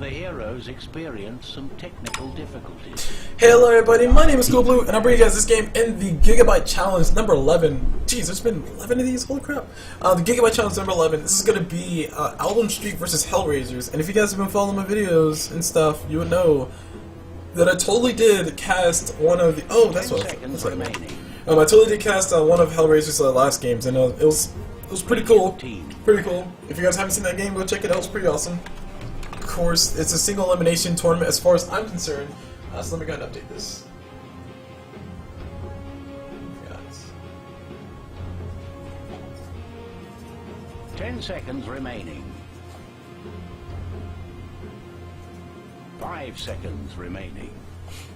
the heroes experience some technical difficulties. Hello everybody, my name is CulBlu, and I'm bringing you guys this game in the Gigabyte Challenge number 11. Jeez, there's been 11 of these, holy crap. The Gigabyte Challenge number 11, this is going to be AlbumSheet VS HellRaisers, and if you guys have been following my videos and stuff, you would know that I totally did cast one of the... Oh, that's what I totally did cast one of HellRaisers' last games, and it was pretty cool. Pretty cool. If you guys haven't seen that game, go check it out, it's pretty awesome. Of course, it's a single elimination tournament as far as I'm concerned. So let me go ahead and update this. 10 seconds remaining. 5 seconds remaining.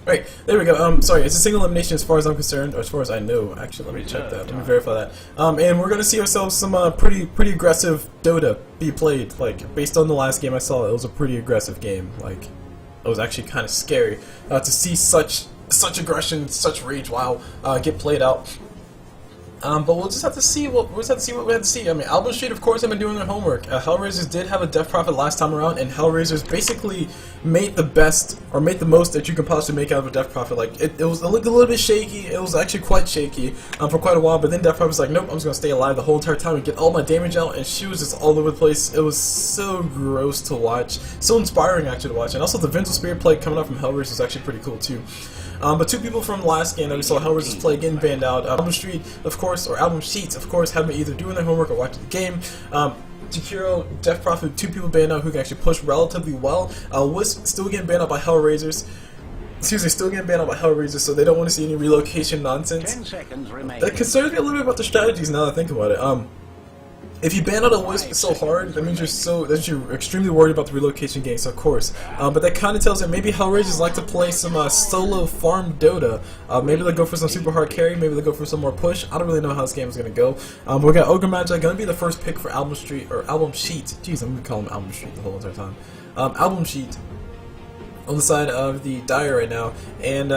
Right, there we go. Sorry, it's a single elimination as far as I'm concerned, or as far as I know. Actually, let me check that. Let me verify that. And we're gonna see ourselves some pretty aggressive Dota be played. Like based on the last game I saw, it was a pretty aggressive game. Like it was actually kind of scary to see such aggression, such rage, wow, get played out. But we'll just have to see what we have to see. I mean, AlbumSheet, of course, have been doing their homework. HellRaisers did have a death profit last time around, and HellRaisers basically made the best, or made the most that you can possibly make out of a death profit. Like it looked a little bit shaky. It was actually quite shaky for quite a while. But then death profit was like, nope, I'm just gonna stay alive the whole entire time and get all my damage out. And she was just all over the place. It was so gross to watch, so inspiring actually to watch. And also the Vengeful Spirit play coming out from HellRaisers was actually pretty cool too. But two people from the last game that we saw HellRaisers play getting banned out. AlbumSheet, of course, or AlbumSheets, of course, have been either doing their homework or watching the game. Takiro, Death Prophet, two people banned out who can actually push relatively well. Wisp still getting banned out by HellRaisers. Excuse me, still getting banned out by HellRaisers, so they don't want to see any relocation nonsense. 10 seconds remaining. That concerns me a little bit about the strategies now that I think about it. If you ban out a Wisp so hard, that means you're extremely worried about the relocation ganks, of course. But that kind of tells me maybe HellRaisers like to play some solo farm Dota. Maybe they'll go for some super hard carry, maybe they'll go for some more push. I don't really know how this game is going to go. But we got Ogre Magi going to be the first pick for AlbumSheet, or AlbumSheet. Jeez, I'm going to call him AlbumSheet the whole entire time. AlbumSheet on the side of the Dire right now, and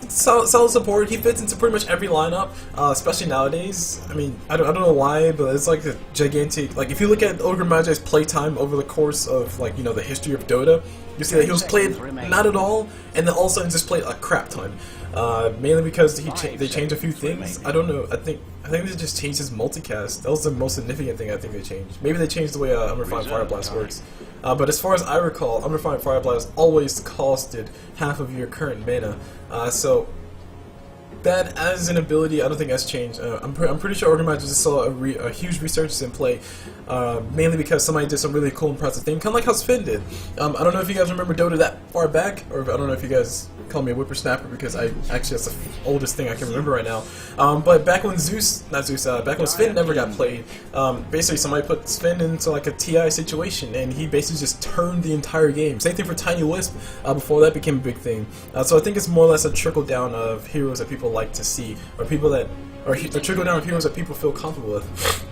it's solid support. He fits into pretty much every lineup, especially nowadays. I mean, I don't know why, but it's like a gigantic. Like if you look at Ogre Magi's playtime over the course of the history of Dota, you see that he was played not at all, and then all of a sudden just played a crap ton. Mainly because they changed a few things. I don't know. I think they just changed his multicast. That was the most significant thing I think they changed. Maybe they changed the way Unrefined Fire Blast works. But as far as I recall, Unrefined Fire Blast always costed half of your current mana. So that as an ability, I don't think that's changed. I'm pretty sure Ogre Magi just saw a huge resurgence in play, mainly because somebody did some really cool, impressive thing, kind of like how Sven did. I don't know if you guys remember Dota that far back, or I don't know if you guys call me a whippersnapper because that's the oldest thing I can remember right now. But back when back when Sven never got played, basically somebody put Sven into like a TI situation, and he basically just turned the entire game. Same thing for Tiny Wisp before that became a big thing. So I think it's more or less a trickle down of heroes that people like to see, or a trickle down of heroes that people feel comfortable with.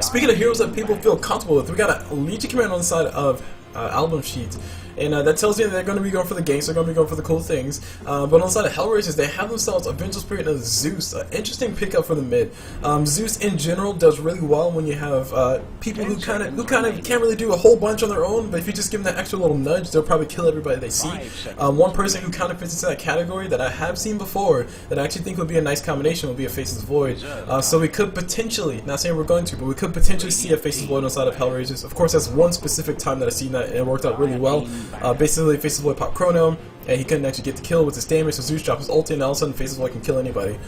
Speaking of heroes that people feel comfortable with, we got a Legion Commander on the side of AlbumSheet, and that tells you that they're going to be going for the ganks, they're going to be going for the cool things. But on the side of HellRaisers, they have themselves a Vengeful Spirit and a Zeus. Interesting pickup for the mid. Zeus in general does really well when you have people who kind of can't really do a whole bunch on their own, but if you just give them that extra little nudge, they'll probably kill everybody they see. One person who kind of fits into that category that I have seen before that I actually think would be a nice combination would be a Faceless Void. So we could potentially, not saying we're going to, but we could potentially see a Faceless Void on the side of HellRaisers. Of course, that's one specific time that I've seen that, and it worked out really well. Basically, Faceless Void popped Chrono, and he couldn't actually get the kill with his damage, so Zeus dropped his ulti, and all of a sudden Faceless Void can kill anybody.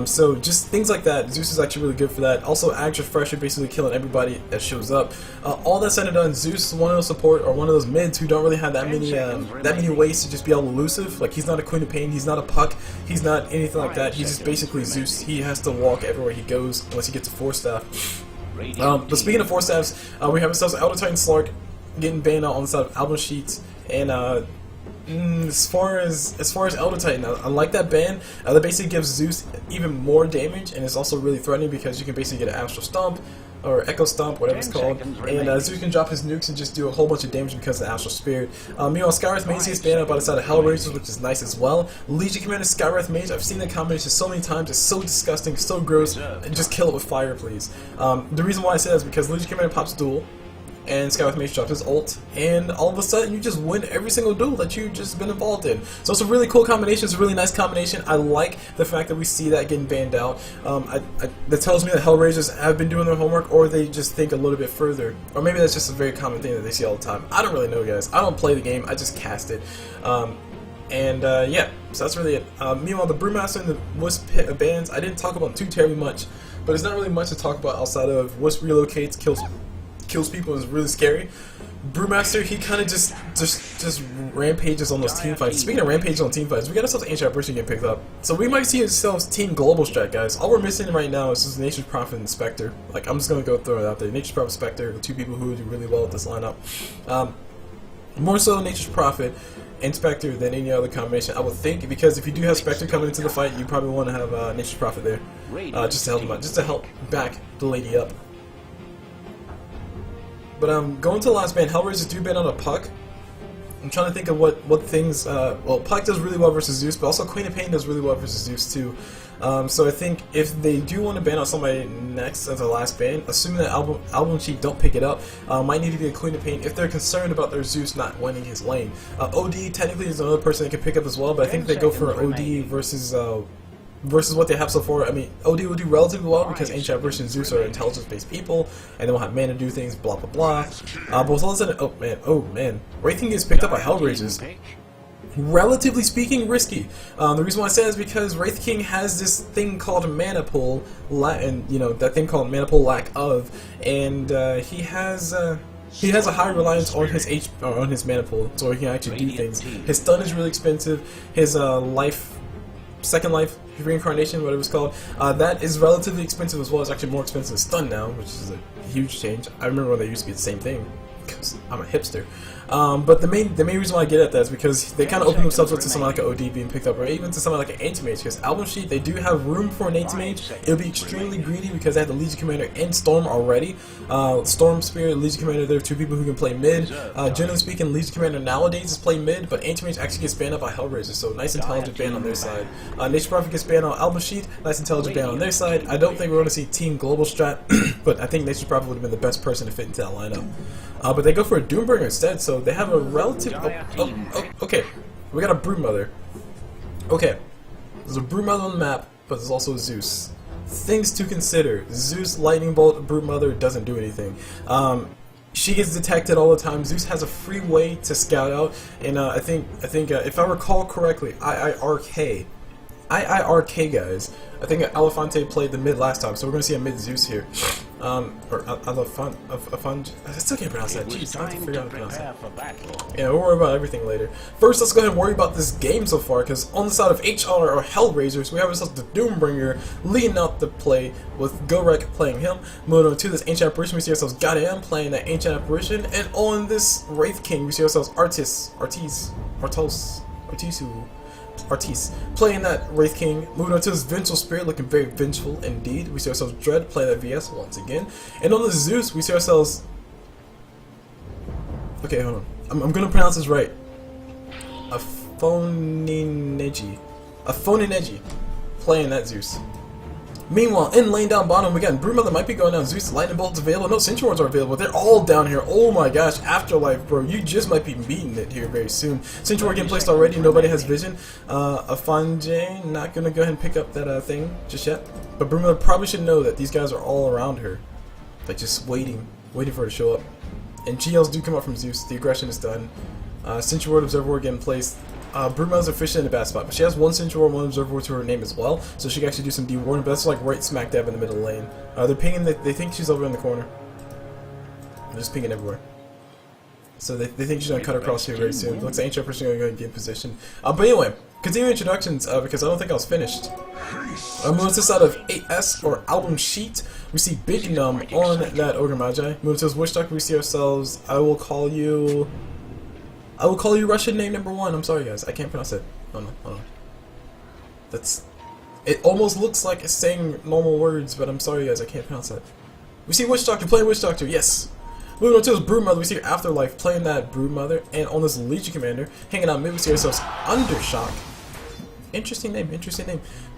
So just things like that. Zeus is actually really good for that. Also, Axe Refresher, basically killing everybody that shows up. All that said and done, Zeus is one of those support, or one of those mids who don't really have that many ways to just be all elusive. Like, he's not a Queen of Pain, he's not a Puck, he's not anything like that. He's just basically Zeus. He has to walk everywhere he goes unless he gets a 4-staff. But speaking of 4-staffs, we have ourselves Elder Titan Slark getting banned out on the side of AlbumSheet, and as far as Elder Titan, I like that ban. That basically gives Zeus even more damage, and it's also really threatening because you can basically get an Astral Stomp or Echo Stomp, whatever it's called, and Zeus can drop his nukes and just do a whole bunch of damage because of the Astral Spirit. Meanwhile, Skywrath Mage is banned out by the side of HellRaisers, which is nice as well. Legion Commander Skywrath Mage, I've seen that combination so many times, it's so disgusting, so gross, and just kill it with fire, please. The reason why I say that is because Legion Commander pops Duel, and Skywrath Mage drops his ult, and all of a sudden you just win every single duel that you've just been involved in. So it's a really cool combination, it's a really nice combination. I like the fact that we see that getting banned out. That tells me that HellRaisers have been doing their homework, or they just think a little bit further. Or maybe that's just a very common thing that they see all the time. I don't really know, guys. I don't play the game, I just cast it. Yeah, so that's really it. Meanwhile, the Brewmaster and the Wisp pit bans, I didn't talk about too terribly much, but there's not really much to talk about outside of Wisp relocates, kills people, is really scary. Brewmaster, he kind of just rampages on those team fights. Speaking of rampages on team fights, we got ourselves Ancient Apparition getting picked up. So we might see ourselves Team Global Strat, guys. All we're missing right now is just Nature's Prophet and Spectre. Like, I'm just going to go throw it out there. Nature's Prophet, Spectre, the two people who do really well with this lineup. More so Nature's Prophet and Spectre than any other combination, I would think, because if you do have Spectre coming into the fight, you probably want to have Nature's Prophet there, just to help him out, just to help back the lady up. But going to the last ban, HellRaisers do ban on a Puck. I'm trying to think of what things. Well, Puck does really well versus Zeus, but also Queen of Pain does really well versus Zeus too. So I think if they do want to ban on somebody next as a last ban, assuming that AlbumSheet don't pick it up, might need to be a Queen of Pain if they're concerned about their Zeus not winning his lane. OD technically is another person they can pick up as well, but I think they go for OD versus what they have so far. I mean, OD will do relatively well because Ancient Apparition and Zeus are intelligence-based people, and they will have mana to do things, blah blah blah. But with all of a sudden, oh man, Wraith King gets picked up by HellRaisers. Relatively speaking, risky. The reason why I say that is because Wraith King has this thing called mana pool, and you know that thing called mana pool lack of, and he has a high reliance on his mana pool, so he can actually do things. His stun is really expensive. His second life, reincarnation, whatever it's called, that is relatively expensive as well. It's actually more expensive than stun now, which is a huge change. I remember when they used to be the same thing, because I'm a hipster. But the main reason why I get at that is because they kind of open themselves up to something like an OD being picked up, or even to something like an Anti-Mage, because AlbumSheet, they do have room for an Anti-Mage. It'll be extremely greedy because they have the Legion Commander and Storm already. Storm Spirit, Legion Commander, there are two people who can play mid. Generally speaking, Legion Commander nowadays is playing mid, but Anti-Mage actually gets banned up by HellRaisers, so nice intelligent ban on their side. Nature's Prophet gets banned on AlbumSheet, nice intelligent ban on their side. I don't think we're going to see Team Global Strat, but I think Nature's Prophet would have been the best person to fit into that lineup. But they go for a Doombringer instead, so they have a relative. Okay, we got a Broodmother. Okay, there's a Broodmother on the map, but there's also a Zeus. Things to consider: Zeus Lightning Bolt, Broodmother doesn't do anything. She gets detected all the time. Zeus has a free way to scout out, and I think if I recall correctly, IIRK, guys. I think Elefante played the mid last time, so we're going to see a mid Zeus here. Or Elefante. I still can't pronounce that. Jeez, I have to figure out how to pronounce that. Yeah, we'll worry about everything later. First, let's go ahead and worry about this game so far, because on the side of HR or HellRaisers, we have ourselves the Doombringer leading out the play with Gorek playing him. Moving on to this Ancient Apparition, we see ourselves Goddamn playing that Ancient Apparition, and on this Wraith King, we see ourselves Artis playing that Wraith King. Moving on to this Vengeful Spirit, looking very vengeful indeed. We see ourselves Dread playing that VS once again. And on the Zeus, we see ourselves. Okay, hold on. I'm gonna pronounce this right. Aphonineji playing that Zeus. Meanwhile, in lane down bottom, we got Broodmother might be going down. Zeus, Lightning Bolt's available. No, Sentry Wards are available. They're all down here. Oh my gosh, Afterlife, bro. You just might be beating it here very soon. Sentry Ward getting placed already. Nobody has vision. Afanje, not going to go ahead and pick up that thing just yet. But Broodmother probably should know that these guys are all around her. Like, just waiting for her to show up. And GLs do come up from Zeus. The aggression is done. Sentry Ward, Observer Ward getting placed. Broodmother's efficient in a bad spot, but she has one Sentry Ward, one Observer Ward to her name as well, so she can actually do some de-warding, but that's like right smack dab in the middle lane. They're pinging, they think she's over in the corner. They're just pinging everywhere. So they think she's going to cut across here very soon. Looks like Ancient Person going to go and get in position. But anyway, continuing introductions, because I don't think I was finished. Moving to the side of 8S, or AlbumSheet, we see Big Num on that Ogre Magi. Moving to this Witch Doctor, we see ourselves, I will call you Russian name number 1. I'm sorry, guys. I can't pronounce it. Hold on. It almost looks like it's saying normal words, but I'm sorry, guys. I can't pronounce that. We see Witch Doctor playing Witch Doctor. Yes. Moving on to this Broodmother, we see Afterlife playing that Broodmother, and on this Legion Commander, hanging out mid, we see ourselves Undershock. Interesting name.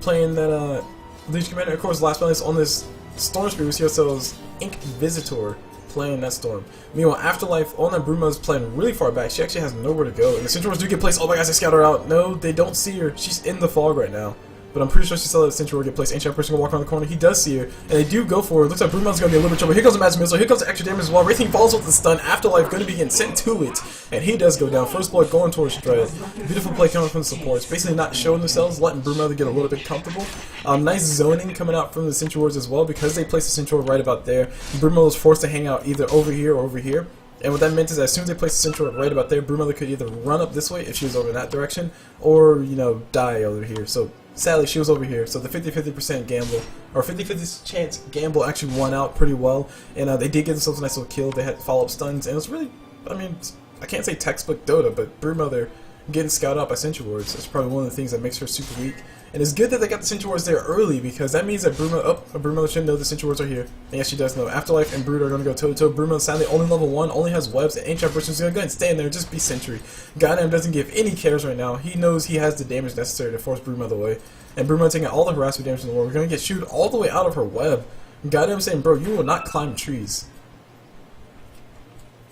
Playing that Legion Commander. Of course, last one is on this Storm Spirit, we see ourselves Ink Visitor playing that storm. Meanwhile, Afterlife, on that Bruma is playing really far back. She actually has nowhere to go. And the Centaurs do get placed. Oh my gosh, they scout her out. No, they don't see her. She's in the fog right now. But I'm pretty sure she saw that Centaur get placed. Ancient person gonna walk around the corner. He does see her, and they do go for her. Looks like Bruma's gonna be a little bit trouble. Here comes the magic missile. Here comes the extra damage as well. Everything falls with the stun. Afterlife gonna be getting sent to it, and he does go down. First blood going towards Dread. Beautiful play coming from the supports. Basically not showing themselves, letting Bruma get a little bit comfortable. Nice zoning coming out from the Centaurs as well because they placed the Centaur right about there. Bruma was forced to hang out either over here or over here. And what that meant is as soon as they placed the Centaur right about there, Bruma could either run up this way if she was over in that direction, or, you know, die over here. So sadly, she was over here. So the 50-50% gamble, or 50-50 chance gamble actually won out pretty well. And they did get themselves a nice little kill. They had follow-up stuns. And it was really, I mean, I can't say textbook Dota, but Bruma getting scouted out by Centaurs. That's probably one of the things that makes her super weak. And it's good that they got the Centaurs there early because that means that Bruma should know the Centaurs are here. And yes, she does know. Afterlife and Brood are going to go toe-to-toe. Bruma, sadly, only level 1, only has webs, and Ancient Person is going to go ahead and stay in there and just be Sentry. Goddamn doesn't give any cares right now. He knows he has the damage necessary to force Bruma away. And Bruma taking all the harassment damage in the world. We're going to get shooed all the way out of her web. Goddamn saying, bro, you will not climb trees.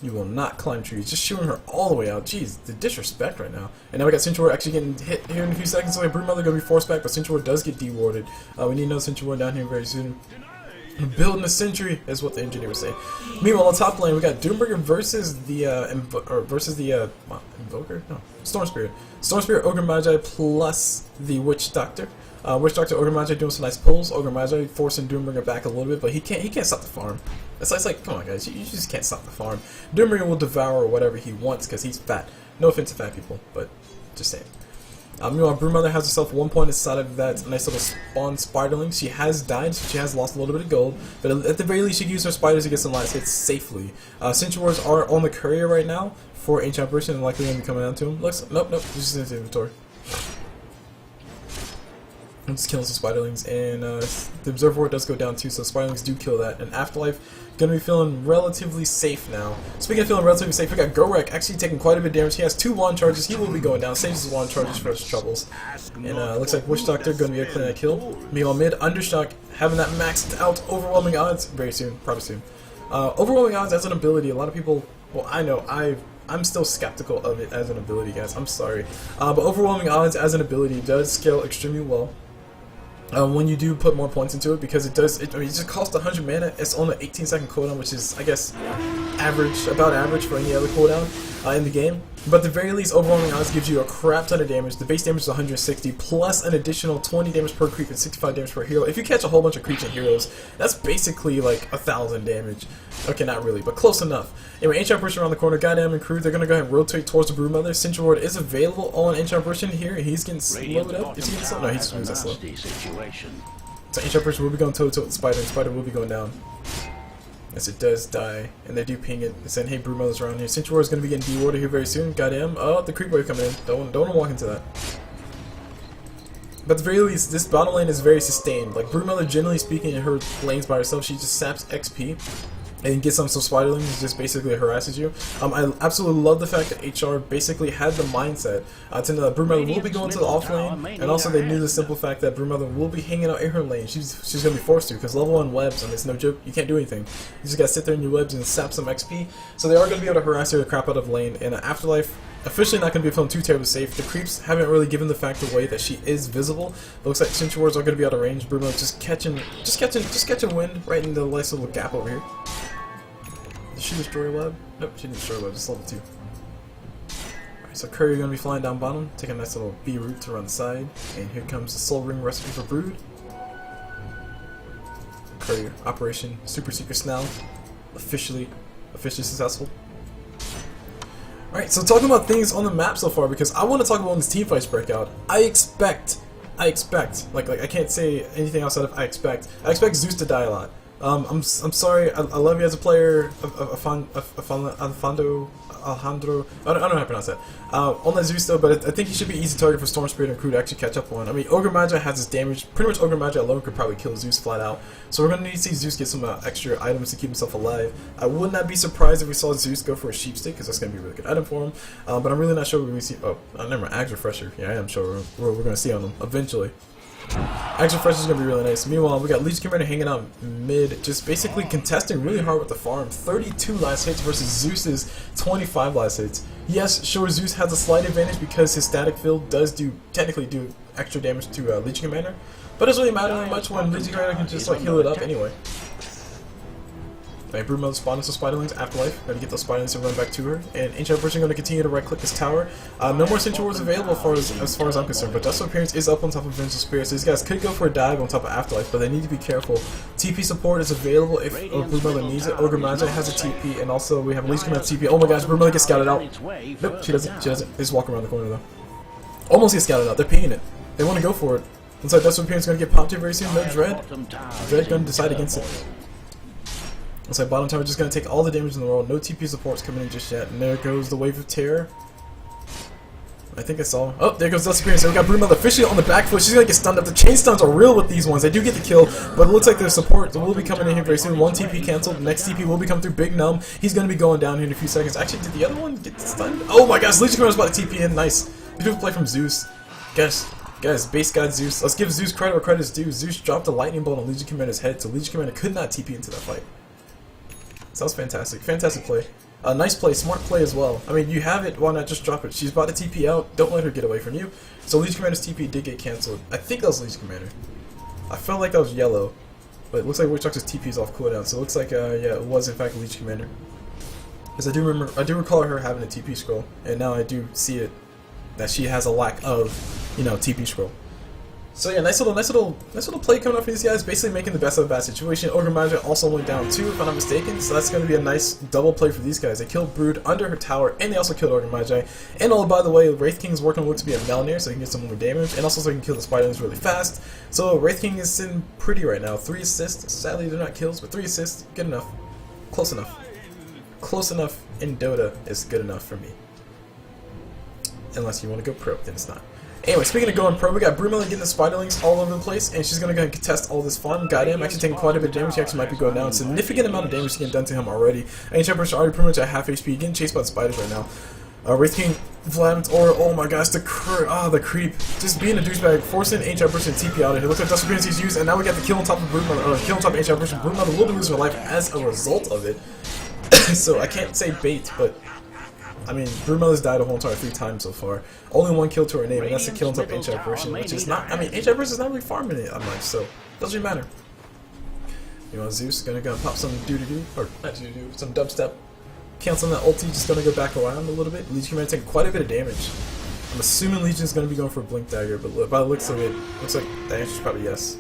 You will not climb trees. Just shooting her all the way out. Jeez, the disrespect right now. And now we got Centaur actually getting hit here in a few seconds. So Brood Mother going to be forced back, but Centaur does get dewarded. We need another Centaur down here very soon. Building a sentry is what the engineer would say. Meanwhile, on top lane, we got Doombringer versus the Invoker? No, Storm Spirit. Storm Spirit, Ogre Magi plus the Witch Doctor. Witch Doctor, Ogre Magi doing some nice pulls. Ogre Magi forcing Doombringer back a little bit, but he can't stop the farm. It's like, come on guys, you just can't stop the farm. Doombringer will devour whatever he wants because he's fat. No offense to fat people, but just saying. Meanwhile, Broodmother has herself 1 point inside of that nice little spawn spiderling. She has died, so she has lost a little bit of gold, but at the very least, she can use her spiders to get some last hits safely. Centaurs are on the courier right now for Ancient Person and likely going to be coming down to him. Looks, nope, just in his inventory. I'm just killing some spiderlings, and the observer does go down too, so spiderlings do kill that. And Afterlife gonna be feeling relatively safe now. Speaking of feeling relatively safe, we got Gorek actually taking quite a bit of damage. He has 2 wand charges. He will be going down. Saves his wand charges for his troubles. And looks like Witch Doctor gonna be able to clean that kill. Meanwhile, mid Undershock having that maxed out overwhelming odds very soon, probably soon. Overwhelming odds as an ability. A lot of people, well, I know I'm still skeptical of it as an ability, guys. I'm sorry, but overwhelming odds as an ability does scale extremely well. When you do put more points into it, because it just costs 100 mana. It's on an 18-second cooldown, which is, I guess, about average for any other cooldown in the game. But at the very least, overwhelming odds gives you a crap ton of damage. The base damage is 160, plus an additional 20 damage per creep and 65 damage per hero. If you catch a whole bunch of creeps and heroes, that's basically like 1,000 damage. Okay, not really, but close enough. Anyway, Ancient Person around the corner, Goddamn and crew, they're going to go ahead and rotate towards the Broodmother. Central Ward is available on Ancient Person here, and he's getting slowed up. Is he getting slowed? No, he's that slow. So Ancient Person will be going toe-to-toe with the Spider, and Spider will be going down. Yes, it does die, and they do ping it and saying, hey, Broodmother's around here. Central Ward is going to be getting dewarded here very soon. Goddamn. Oh, the creep wave coming in. Don't want to walk into that. But at the very least, this bottom lane is very sustained. Like, Broodmother, generally speaking, in her lanes by herself, she just saps XP and gets some spiderlings and just basically harasses you. I absolutely love the fact that HR basically had the mindset to know that Broodmother will be going to the off lane, and also they knew the simple fact that Broodmother will be hanging out in her lane. She's going to be forced to, because level 1 webs, and it's no joke, you can't do anything. You just got to sit there in your webs and sap some XP. So they are going to be able to harass her the crap out of lane, and Afterlife officially not going to be feeling too terribly safe. The creeps haven't really given the fact away that she is visible. It looks like Centaurs are going to be out of range. Broodmother just catching wind right in the nice little gap over here. Did she destroy a web? Nope, she didn't destroy a web, just level 2. Alright, so Courier gonna be flying down bottom, taking a nice little B route to run the side. And here comes the Soul Ring recipe for Brood. Courier, Operation Super Secret Snell. Officially successful. Alright, so talking about things on the map so far, because I want to talk about when these team fights break out. I expect, like I can't say anything outside of I expect Zeus to die a lot. I'm sorry, I love you as a player, Alejandro, I don't know how to pronounce that, on that Zeus though, but I think he should be easy target for Storm Spirit and crew to actually catch up on. I mean, Ogre Magi has his damage, pretty much Ogre Magi alone could probably kill Zeus flat out, so we're going to need to see Zeus get some extra items to keep himself alive. I would not be surprised if we saw Zeus go for a sheep stick, because that's going to be a really good item for him, but I'm really not sure we're going to see, never mind, Axe Refresher, yeah, I am sure we're going to see on him, eventually. Extra fresh is going to be really nice. Meanwhile, we got Leech Commander hanging out mid, just basically contesting really hard with the farm. 32 last hits versus Zeus's 25 last hits. Yes, sure, Zeus has a slight advantage because his static field does technically do extra damage to Leech Commander, but it doesn't really matter that much when Leech Commander can just like heal it up anyway. Alright, Broodmother spawning some Spiderlings, Afterlife, going to get those Spiderlings and run back to her. And Ancient Apparition going to continue to right click this tower. No more Sentry Wards available as far as I'm concerned, but Dust of Appearance is up on top of Vengeful Spirit, so these guys could go for a dive on top of Afterlife, but they need to be careful. TP support is available if Broodmother needs it. Ogre Magi has a TP, and also we have Leech Commander TP. Oh my gosh, Broodmother gets scouted out. Nope, she doesn't. They just walk around the corner though. Almost get scouted out, they're pinging it. They want to go for it. Looks like Dust of Appearance is going to get popped here very soon. No Dread. Dread going to decide against it. Looks like bottom tower just going to take all the damage in the world. No TP supports coming in just yet. And there goes the Wave of Terror. I think I saw. Oh, there goes Dust Appearance. So we got Broodmother officially on the back foot. She's going to get stunned up. The chain stuns are real with these ones. They do get the kill, but it looks like their support will be coming in here very soon. One TP canceled. The next TP will be coming through Big Numb. He's going to be going down here in a few seconds. Actually, did the other one get stunned? Oh my gosh, Leech Commander's about to TP in. Nice. Beautiful play from Zeus. Guys, base god Zeus. Let's give Zeus credit where credit is due. Zeus dropped a lightning bolt on Legion Commander's head, so Legion Commander could not TP into that fight. So that was fantastic. Fantastic play. Nice play, smart play as well. I mean, you have it, why not just drop it? She's about to TP out, don't let her get away from you. So Legion Commander's TP did get cancelled. I think that was Legion Commander. I felt like that was yellow, but it looks like Witchbox's TP is off cooldown, so it looks like, yeah, it was in fact Legion Commander. Because I do recall her having a TP scroll, and now I do see it, that she has a lack of, you know, TP scroll. So yeah, nice little play coming up for these guys, basically making the best of a bad situation. Ogre Magi also went down too, if I'm not mistaken, so that's going to be a nice double play for these guys. They killed Brood under her tower, and they also killed Ogre Magi. And oh, by the way, Wraith King's working look to be a Melnir, so he can get some more damage, and also so he can kill the Spiderlings really fast. So Wraith King is sitting pretty right now. 3 assists, sadly they're not kills, but 3 assists, good enough. Close enough. Close enough in Dota is good enough for me. Unless you want to go pro, then it's not. Anyway, speaking of going pro, we got Broodmother getting the Spiderlings all over the place, and she's going to go and contest all this farm. Got him, actually taking quite a bit of damage. He actually might be going down. Significant amount of damage getting done to him already. Ancient Person already pretty much at half HP, getting chased by the spiders right now. Wraith King, Vladimir, or oh my gosh, the creep. Just being a douchebag, forcing Ancient Person to TP out of here. Looks like Dust Appearance he's used, and now we got the kill on top of Broodmother, or kill on top of Ancient Person. Broodmother will be losing her life as a result of it. So I can't say bait, but I mean, Broodmother's died a whole entire 3 times so far. Only 1 kill to her name, and that's the kill on top of Ancient Apparition, which is not, I mean, Ancient Apparition is not really farming it that much, so it doesn't really matter. You know, Zeus gonna go pop some doo-doo-doo, or not doo-doo-doo, some dubstep. Canceling that ulti, just gonna go back around a little bit. Legion Commander taking quite a bit of damage. I'm assuming Legion's gonna be going for a Blink Dagger, but by the looks of it, looks like the answer's probably yes.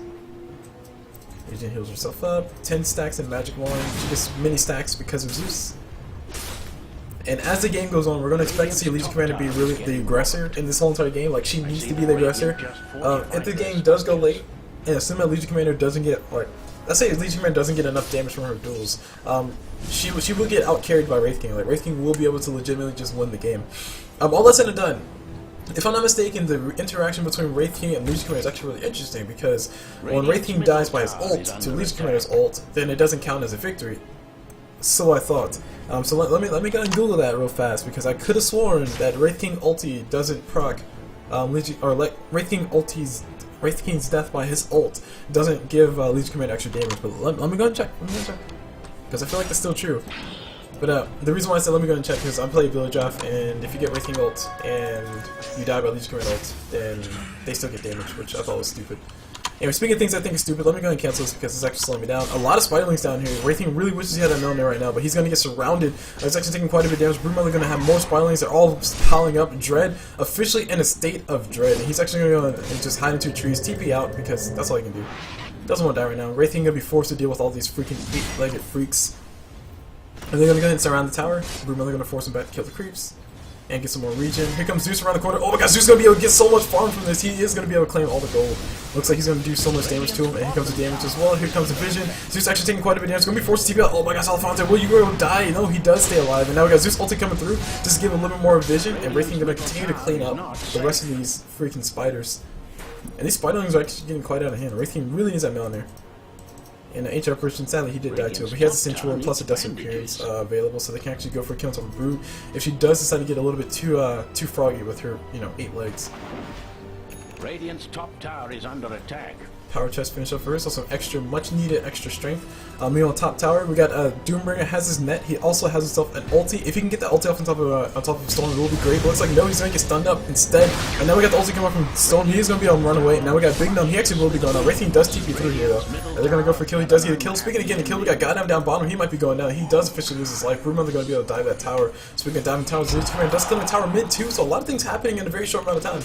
Legion heals herself up, 10 stacks in Magic Wand, she gets mini stacks because of Zeus. And as the game goes on, we're going to expect to see Legion Commander be really the aggressor in this whole entire game. Like, she needs to be the aggressor. If the game does go late, and assuming Legion Commander doesn't get, like, let's say Legion Commander doesn't get enough damage from her duels, she will get out-carried by Wraith King. Like, Wraith King will be able to legitimately just win the game. All that said and done, if I'm not mistaken, the interaction between Wraith King and Legion Commander is actually really interesting, because when Wraith King dies by his ult to Legion Commander's ult, then it doesn't count as a victory. So I thought. So let me go and Google that real fast, because I could have sworn that Wraith King ulti doesn't proc Wraith King's death by his ult doesn't give Legion Commander extra damage. But let me go and check. Because I feel like that's still true. But the reason why I said let me go and check is I'm playing Village Off, and if you get Wraith King ult and you die by Legion Commander ult, then they still get damage, which I thought was stupid. Anyway, speaking of things I think are stupid, let me go ahead and cancel this because it's actually slowing me down. A lot of Spiderlings down here. Wraith King really wishes he had a Melnir right now, but he's going to get surrounded. He's actually taking quite a bit of damage. Broodmother going to have more Spiderlings. They're all piling up. Dread officially in a state of dread. And he's actually going to go and just hide into trees, TP out, because that's all he can do. Doesn't want to die right now. Wraith King going to be forced to deal with all these freaking 8-legged freaks. And they're going to go ahead and surround the tower. Broodmother going to force him back to kill the creeps. And get some more regen. Here comes Zeus around the corner. Oh my god, Zeus is going to be able to get so much farm from this. He is going to be able to claim all the gold. Looks like he's going to do so much damage to him. And here comes the damage as well. Here comes the vision. Zeus actually taking quite a bit of damage. He's going to be forced to TP out. Oh my gosh, Alphonse, will you go die? No, he does stay alive. And now we got Zeus ulti coming through. Just to give him a little bit more vision. And Wraith King going to continue to clean up the rest of these freaking spiders. And these Spiderlings are actually getting quite out of hand. Wraith King really needs that Melnir. And the HR person, sadly, he did die too, but he has a Sentry Ward plus a Dust Appearance available, so they can actually go for a kill on top of Brood if she does decide to get a little bit too froggy with her, 8 legs. Radiant's top tower is under attack. Power chest finish up first, also extra, much needed extra strength. Meanwhile, top tower, we got Doombringer has his net. He also has himself an ulti. If he can get that ulti off on top of Storm, it will be great. But looks like no, he's gonna get stunned up instead. And now we got the ulti coming up from Storm. He's gonna be able to run away. Now we got Big Gnome. He actually will be going out. Wraithking does TP through here though. And they're gonna go for a kill. He does get a kill. Speaking of getting a kill, we got Goddamn down bottom. He might be going down. He does officially lose his life. Broodmother gonna be able to dive that tower. Speaking of diving towers, Leech Commander does kill the tower mid too. So a lot of things happening in a very short amount of time.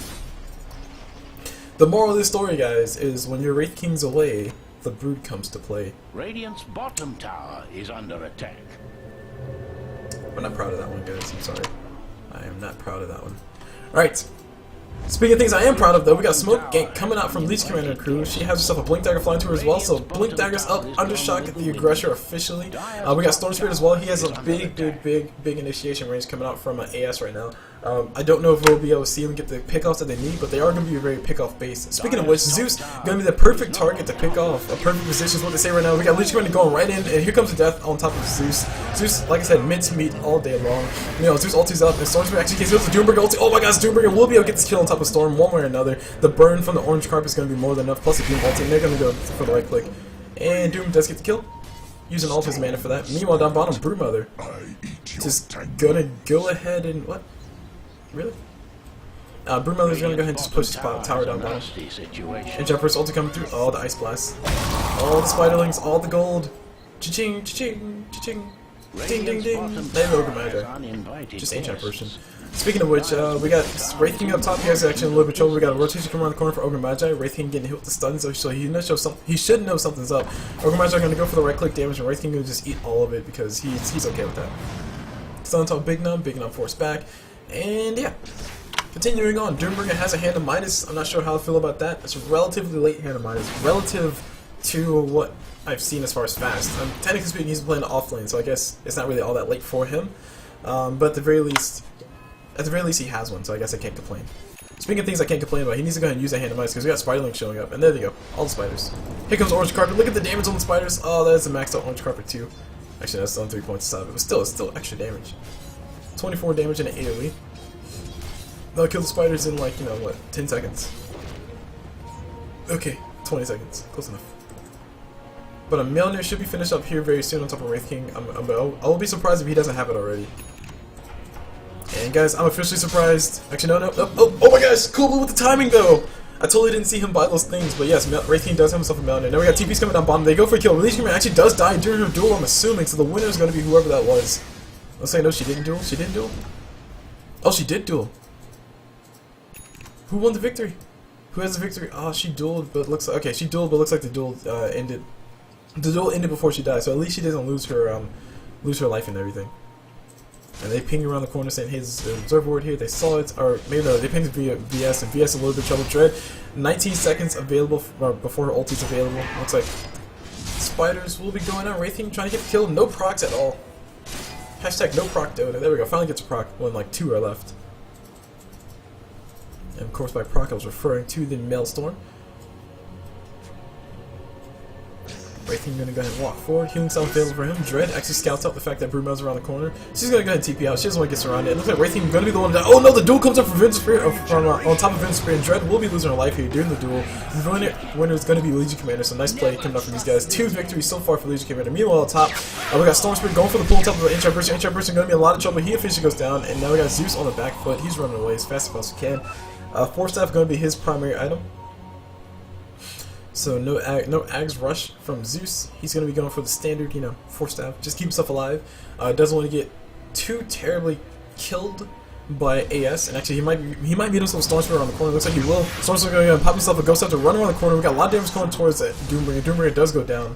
The moral of this story, guys, is when your Wraith King's away, the Brood comes to play. Radiant's bottom tower is under attack. We're not proud of that one, guys. I'm sorry. I am not proud of that one. Alright. Speaking of things I am proud of, though, we got Smoke Gank coming out from Leech Commander crew. She has herself a Blink Dagger flying to her as well, so Blink Dagger's up, Undershock the Aggressor officially. We got Storm Spirit as well. He has a big initiation range coming out from AS right now. I don't know if we'll be able to see them get the pickoffs that they need, but they are going to be very pickoff based. Speaking of which, Zeus going to be the perfect target to pick off. A perfect position is what they say right now. We got Leech Commander going right in, and here comes the death on top of Zeus. Zeus, like I said, mid to meat all day long. You know, Zeus ulti's up, and Storm Spirit actually gets the Doombringer ulti. Oh my gosh, Doombringer will be able to get this kill on top of Storm one way or another. The burn from the orange carpet is going to be more than enough, plus the Doom ulti, and they're going to go for the right click. And Doom does get the kill. Using all of his mana for that. Meanwhile, down bottom, Broodmother just gonna go ahead and what? Really? Broodmother's gonna go ahead and just push his tower down bottom. And Jumper's ulti coming through. Oh, the Ice Blast. All the Spiderlings, all the gold. Cha-ching, cha-ching, cha-ching. Ding, ding, ding. They have Ogre Magi. Just Ancient Person. Speaking of which, we got Wraith King up top. He has actually a little bit of trouble. We got a rotation coming around the corner for Ogre Magi. Wraith King getting hit with the stuns, so he should know something's up. Ogre Magi are going to go for the right click damage, and Wraith King going to just eat all of it because he's okay with that. Stun on top of Big Gnome forced back. And yeah. Continuing on, Doombringer has a hand of minus. I'm not sure how I feel about that. It's a relatively late hand of minus, relative to what I've seen as far as fast. Technically speaking, he's playing the off lane, so I guess it's not really all that late for him. But at the very least, he has one, so I guess I can't complain. Speaking of things I can't complain about, he needs to go ahead and use that hand of minus because we got Spiderling showing up, and there they go, all the spiders. Here comes Orange Carpet. Look at the damage on the spiders. Oh, that is a maxed out Orange Carpet too. Actually, that's on 3 points aside, but it's still extra damage. 24 damage in an AoE. They'll kill the spiders in like, you know, what, 10 seconds. Okay, 20 seconds. Close enough. But a Mjolnir should be finished up here very soon on top of Wraith King. I'll be surprised if he doesn't have it already. And guys, I'm officially surprised. Actually, no. Oh my gosh, CulBlu with the timing though! I totally didn't see him buy those things, but yes, Wraith King does have himself a Mjolnir. Now we got TP's coming down bottom. They go for a kill. Leech Commander actually does die during her duel, I'm assuming, so the winner is going to be whoever that was. Let's say no, she didn't duel. She didn't duel? Oh, she did duel. Who won the victory? Who has the victory? Oh, she dueled, but looks like, okay, she dueled, but looks like the duel ended. The duel ended before she died, so at least she doesn't lose her life and everything. And they ping around the corner saying, hey, there's an observer ward here. They saw it, or maybe no, they pinged via VS, and VS a little bit of trouble. Dread, 19 seconds available before her ulti's available. Looks like spiders will be going on. Wraith King trying to get the kill. No procs at all. Hashtag no proc Dota. There we go. Finally gets a proc when like 2 are left. And of course, by proc, I was referring to the Maelstrom. Wraith King gonna go ahead and walk forward. Healing sound available for him. Dread actually scouts out the fact that Broodmother's around the corner. She's gonna go ahead and TP out. She doesn't want to get surrounded. It looks like Wraith King gonna be the one to die. Oh no, the duel comes up from Vince Spirit, on top of Vince Spirit. And Dread will be losing her life here during the duel. The winner is gonna be Legion Commander. So nice play coming up from these guys. 2 victories so far for Legion Commander. Meanwhile, on top, we got Storm Spirit going for the pull on top of the Ancient Person. Ancient Person gonna be in a lot of trouble. He officially goes down, and now we got Zeus on the back foot. He's running away as fast as possibly can. Force Staff gonna be his primary item. So no Ags Rush from Zeus. He's going to be going for the standard, you know, Force Staff. Just keep himself alive. Doesn't want to get too terribly killed by AS. And actually, he might beat himself with Storm Spirit around the corner. Looks like he will. Storm Spirit going to pop himself a Ghost After run around the corner. We got a lot of damage going towards that Doombringer. Doombringer does go down.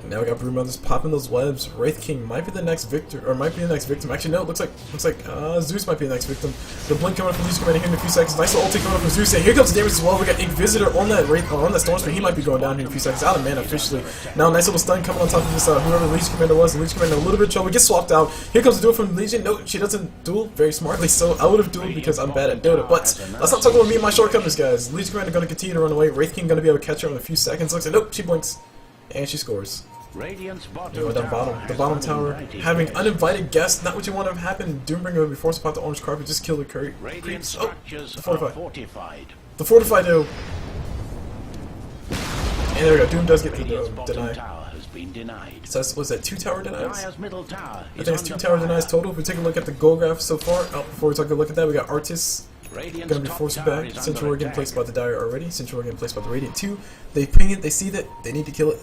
Now we got Broodmother's popping those webs. Wraith King might be the next victor, or might be the next victim. Actually, no, it looks like Zeus might be the next victim. The blink coming from Legion Commander here in a few seconds. Nice little ulti coming up from Zeus. And here comes the damage as well. We got Inquisitor on that on that Storm Spirit. He might be going down here in a few seconds. Out of mana officially. Now nice little stun coming on top of this whoever the Legion Commander was. The Legion Commander a little bit of trouble. Gets swapped out. Here comes the duel from Legion. No, she doesn't duel very smartly. So I would have dueled because I'm bad at Dota. But let's not talk about me and my shortcomings, guys. Legion Commander going to continue to run away. Wraith King going to be able to catch her in a few seconds. Looks like nope, she blinks and she scores. Radiant's Anyway, down bottom. The bottom tower. Having uninvited guests, not what you want to happen. Doombringer would be forced upon the orange carpet, just kill the curry. Radiant Oh, structures the are fortified. The fortified do. And there we go. Doom does get the deny. Tower has been denied. So that's, was that 2 tower denies? Dire's middle tower I think it's 2 tower denies total. If we take a look at the goal graph so far, before we take a look at that, we got Artists gonna be forced back. Central Ward getting placed by the Dire already. Central Ward getting placed by the Radiant 2. They ping it, they see that, they need to kill it.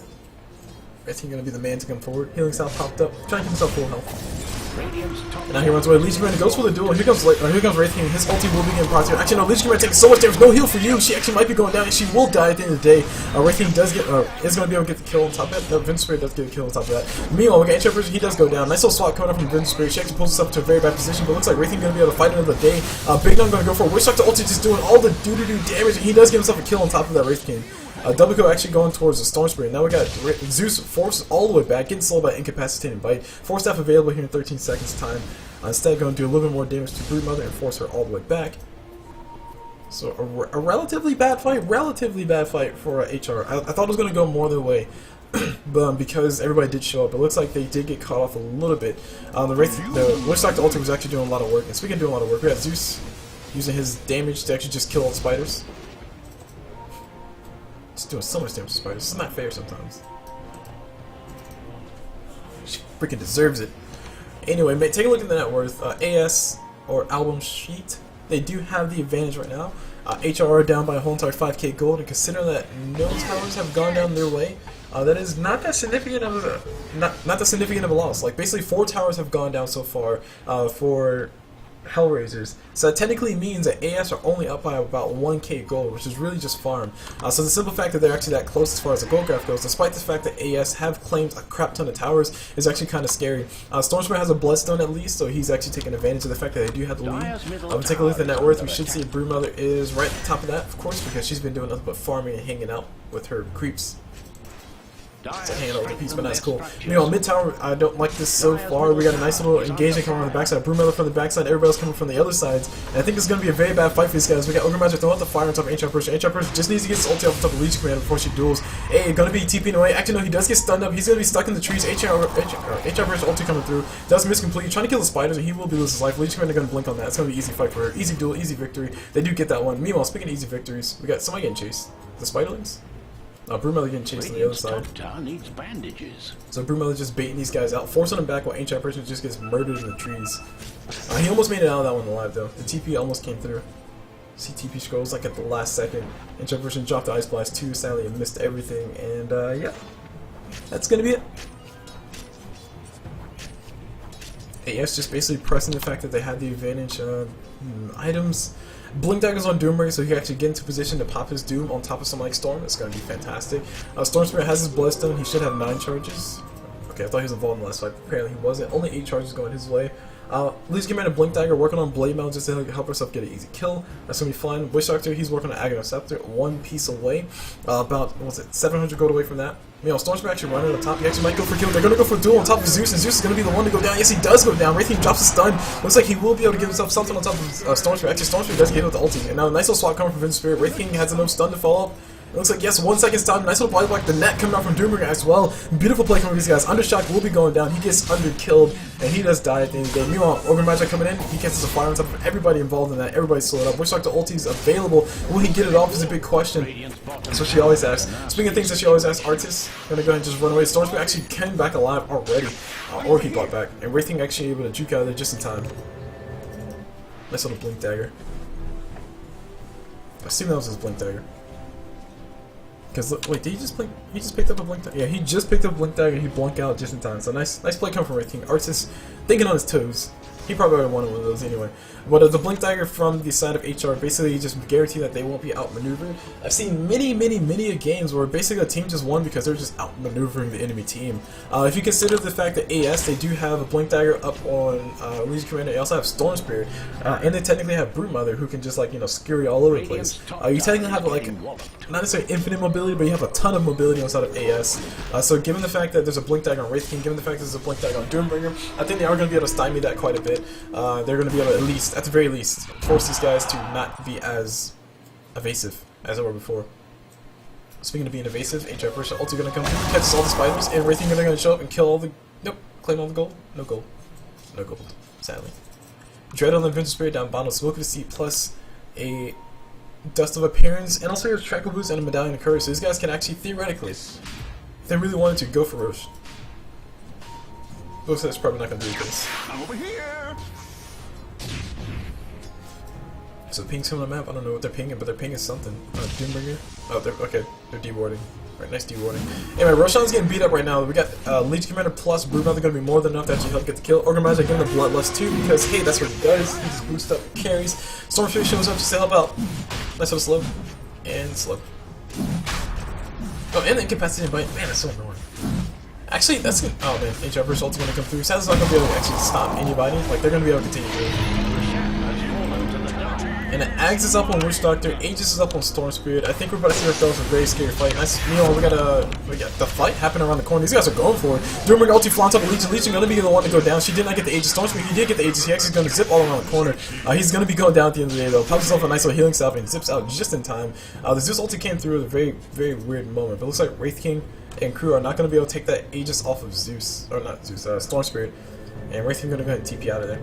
I think gonna be the man to come forward. Healing South popped up, trying to keep himself full health. And now he runs away. Legion Commander goes for the duel. Here comes Wraith King. His ulti will be getting proc. Actually, no, Legion Commander taking so much damage. No heal for you. She actually might be going down, and she will die at the end of the day. Wraith King does get is going to be able to get the kill on top of that. No, Vince Spirit does get a kill on top of that. Meanwhile, we got Ancient Person. He does go down. Nice little swat coming up from Vince Spirit. She actually pulls herself to a very bad position, but looks like Wraith King going to be able to fight another day. Big Nun going to go for a Wish Doctor ulti, just doing all the doo-doo-doo damage, and he does give himself a kill on top of that Wraith King. Double kill actually going towards the Storm Spirit. Now we got Zeus forced all the way back, getting slowed by Incapacitating Bite. Force Staff available here in 13 seconds time. Instead, going to do a little bit more damage to Brood Mother and force her all the way back. So a relatively bad fight for HR. I thought it was going to go more their way, but because everybody did show up, it looks like they did get caught off a little bit. The Wish Doctor ulti was actually doing a lot of work, and speaking of doing a lot of work, we got Zeus using his damage to actually just kill all the spiders. It's doing so much damage to spiders. It's not fair sometimes. She freaking deserves it. Anyway, take a look at the net worth. AS, or AlbumSheet, they do have the advantage right now. HR down by a whole entire 5k gold, and considering that no towers have gone down their way, that is not that significant of a not that significant of a loss. Like basically 4 towers have gone down so far for HellRaisers. So that technically means that AS are only up by about 1k gold, which is really just farm. So the simple fact that they're actually that close as far as the gold graph goes, despite the fact that AS have claimed a crap ton of towers, is actually kind of scary. Stormspear has a Bloodstone at least, so he's actually taking advantage of the fact that they do have the lead. Take a look at the net worth. We should see Brood Mother is right at the top of that, of course, because she's been doing nothing but farming and hanging out with her creeps. It's a hanging out with a piece, but that's cool. Meanwhile, mid tower, I don't like this so far. We got a nice little engagement coming on the backside. Brood Mother from the backside, everybody else coming from the other sides. And I think it's going to be a very bad fight for these guys. We got Ogre Magic throwing out the fire on top of Ancient Person. Ancient Person just needs to get his ulti off the top of Legion Commander before she duels. Hey, going to be TPing away. Actually, no, he does get stunned up. He's going to be stuck in the trees. Ancient Person ulti coming through. Does miss completely. Trying to kill the spiders, and he will be losing his life. Legion Commander going to blink on that. It's going to be easy fight for her. Easy duel, easy victory. They do get that one. Meanwhile, speaking of easy victories, we got somebody getting chased. The Spiderlings? Brood Mother getting chased on the other side. Needs bandages. So Brood Mother just baiting these guys out, forcing them back while Ancient Person just gets murdered in the trees. He almost made it out of that one alive though. The TP almost came through. See TP scrolls like at the last second. Ancient Person dropped the Ice Blast too, sadly and missed everything, and yeah. That's gonna be it. AS just basically pressing the fact that they had the advantage. Items. Blink Daggers on Doombringer, so he can actually get into position to pop his Doom on top of someone like Storm. It's going to be fantastic. Storm Spirit has his Bloodstone. He should have 9 charges. Okay, I thought he was involved in the last fight. Apparently he wasn't. Only 8 charges going his way. Legion Commander Blink Dagger working on Blade Mail just to help herself get an easy kill. That's going to be fine. Wish Doctor, he's working on Agonal Scepter. 1 piece away. About, what was it, 700 gold away from that. Meanwhile, Storm Spirit actually running on top. He actually might go for a kill. They're going to go for a duel on top of Zeus, and Zeus is going to be the one to go down. Yes, he does go down. Wraith King drops a stun. Looks like he will be able to give himself something on top of Storm Spirit. Actually, Storm Spirit does get hit with the ulti. And now a nice little swap coming from Vince Spirit. Wraith King has enough stun to follow up. It looks like, yes, 1 second's time. Nice little body block. The net coming out from Doombringer as well. Beautiful play from these guys. Undershock will be going down. He gets underkilled, and he does die at the end of the day. Meanwhile, Ogre Magic coming in. He catches a fire on top of everybody involved in that. Everybody's slowed up. Wish Doctor ulti is available. Will he get it off is a big question. That's what she always asks. Speaking of things that she always asks, Artists gonna go ahead and just run away. Stormspirit actually came back alive already. Or he bought back. And Wraith King actually able to juke out of there just in time. Nice little Blink Dagger. I assume that was his Blink Dagger. Because wait, did he just blink? He just picked up a Blink Dagger. Yeah, he just picked up a Blink Dagger and he blanked out just in time. So nice play coming from Wraith King. Artist thinking on his toes. He probably would have wanted one of those anyway. But the Blink Dagger from the side of HR basically just guarantee that they won't be outmaneuvered. I've seen many games where basically a team just won because they're just outmaneuvering the enemy team. If you consider the fact that AS, they do have a Blink Dagger up on Legion Commander, they also have Storm Spirit, and they technically have Brood Mother who can just like, you know, scurry all over the place. You technically have like, not necessarily infinite mobility, but you have a ton of mobility on the side of AS. So given the fact that there's a Blink Dagger on Wraith King, given the fact that there's a Blink Dagger on Doombringer, I think they are going to be able to stymie that quite a bit. They're going to be able to at least, at the very least, force these guys to not be as evasive as they were before. Speaking of being evasive, HF versus ulti gonna come through, catches all the spiders, and Wraithing gonna show up and kill all the. Nope, claim all the gold. No gold. No gold. Sadly. Dread on the Adventure Spirit down bottom, Smoke of the Sea plus a Dust of Appearance, and also he has Trackle Boost and a Medallion of Courage, so these guys can actually theoretically, if they really wanted to, go for Roche. Looks like it's probably not gonna be the case. Over here. So ping's coming on the map, I don't know what they're pinging, but they're pinging something. Doombringer? Oh, they're okay. They're dewarding. Right, nice dewarding. Anyway, Roshan's getting beat up right now. We got Leech Commander plus Broodmother gonna be more than enough to actually help get the kill. Ogre Magic getting the Bloodlust too, because hey, that's what he does. He just boosts up carries. Stormfish shows up just to help out. Nice little slow. And slow. Oh, and the incapacitated bite. Man, that's so annoying. Actually, that's good. Oh man, HF versus ulti gonna come through. Sad's not gonna be able to actually stop anybody. Like, they're gonna be able to continue doing. And Ags is up on Witch Doctor, Aegis is up on Storm Spirit. I think we're about to see ourselves a very scary fight. Nice, we got the fight happening around the corner. These guys are going for it. Doombringer ulti flaunts up Legion. Legion gonna be the one to go down. She did not get the Aegis. Storm Spirit, he did get the Aegis. He actually is gonna zip all around the corner. He's gonna be going down at the end of the day though. Pops himself a nice little healing salve and zips out just in time. The Zeus ulti came through at a very, very weird moment. But it looks like Wraith King and crew are not gonna be able to take that Aegis off of Zeus. Or not Zeus, Storm Spirit. And Wraith King gonna go ahead and TP out of there.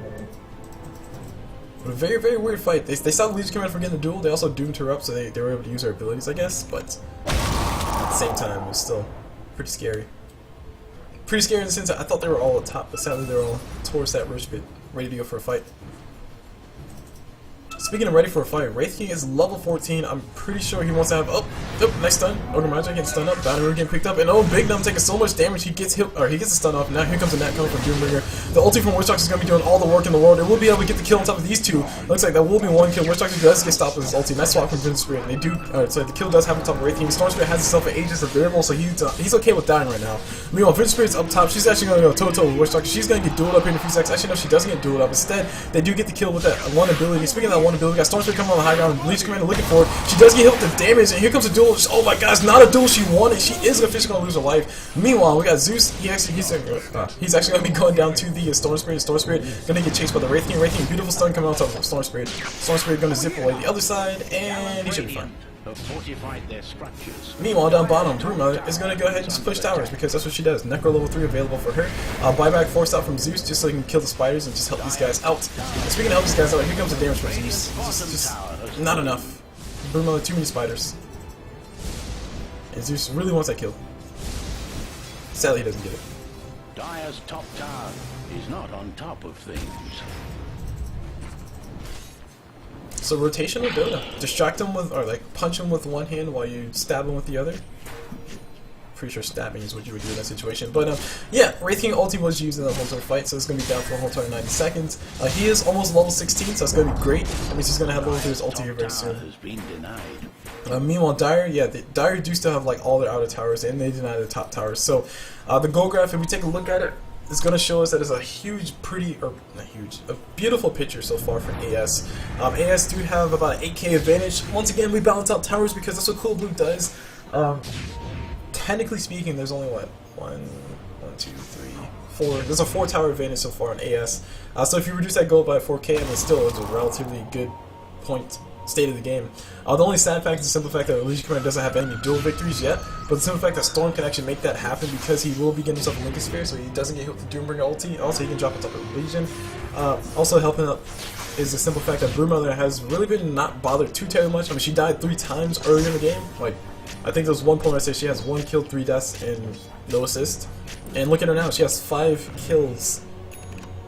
But a very, very weird fight. They stopped Legion Commander from getting the duel. They also doomed her up, so they were able to use her abilities, I guess. But at the same time, it was still pretty scary. Pretty scary in the sense that I thought they were all at top, but sadly they're all towards that Roche pit, ready to go for a fight. Speaking of ready for a fight, Wraith King is level 14. I'm pretty sure he wants to have. Oh, nice stun. Ogre Magic getting stunned up. Dynamo getting picked up. And oh, Big Numb taking so much damage. He gets hit, or he gets the stun off. Now here comes a Nat coming from Doombringer. The ulti from Witch Doctor is going to be doing all the work in the world. It will be able to get the kill on top of these two. Looks like that will be one kill. Witch Doctor does get stopped with his ulti. Nice swap from Adventure Spirit. And they do. So the kill does happen on top of Wraith King. Storm Spirit has himself an Aegis available, so he's okay with dying right now. Meanwhile, Adventure Spirit's up top. She's actually going to go toe-to-toe with Witch Doctor. She's going to get dueled up here in a few seconds. Actually, no, she doesn't get dueled up. Instead, they do get the kill with that one ability. Speaking of that one ability, we got Storm Spirit coming on the high ground. Leech Commander looking for it. She does get hit with the damage, and here comes a duel. Oh my god, it's not a duel she wanted. She is officially going to lose her life. Meanwhile, we got Zeus. He's actually going to be going down to the Storm Spirit. Storm Spirit going to get chased by the Wraith King. Wraith King, beautiful stun coming out of Storm Spirit. Storm Spirit going to zip away the other side, and he should be fine. Meanwhile, down bottom, Broodmother is going to go ahead and just push towers because that's what she does. Necro level 3 available for her. Buyback forced out from Zeus just so he can kill the spiders and just help these guys out. And speaking of help these guys out, here comes the damage from Zeus. Just not enough. Broodmother, too many spiders. And Zeus really wants that kill. Sadly, he doesn't get it. Dire's top tower is not on top of things. So rotational Dota. Distract him with, or like punch him with one hand while you stab him with the other. Pretty sure stabbing is what you would do in that situation. But yeah, Wraith King ulti was used in that whole entire fight, so it's going to be down for a whole entire 90 seconds. He is almost level 16, so it's going to be great. That means he's going to have level 3 his ulti here very soon. Meanwhile, Dire, Dire do still have like all their outer towers, and they deny the top towers. So the goal graph, if we take a look at it, it's going to show us that it's a huge, a beautiful picture so far from AS. AS do have about an 8k advantage. Once again, we balance out towers because that's what CulBlu does. Technically speaking, there's only what? 1, 2, 3, 4. There's a 4 tower advantage so far in AS. So if you reduce that goal by 4k, I mean, still it's a relatively good point state of the game. The only sad fact is the simple fact that Legion Commander doesn't have any dual victories yet, but the simple fact that Storm can actually make that happen because he will be getting himself a Lincoln Sphere, so he doesn't get hit with the Doombringer ulti. Also, he can drop on top of Legion. Also helping out is the simple fact that Broodmother has really been not bothered too terribly much. I mean, she died 3 times earlier in the game. Like, I think there's one point where I say she has 1 kill, 3 deaths, and no assist. And look at her now, she has 5 kills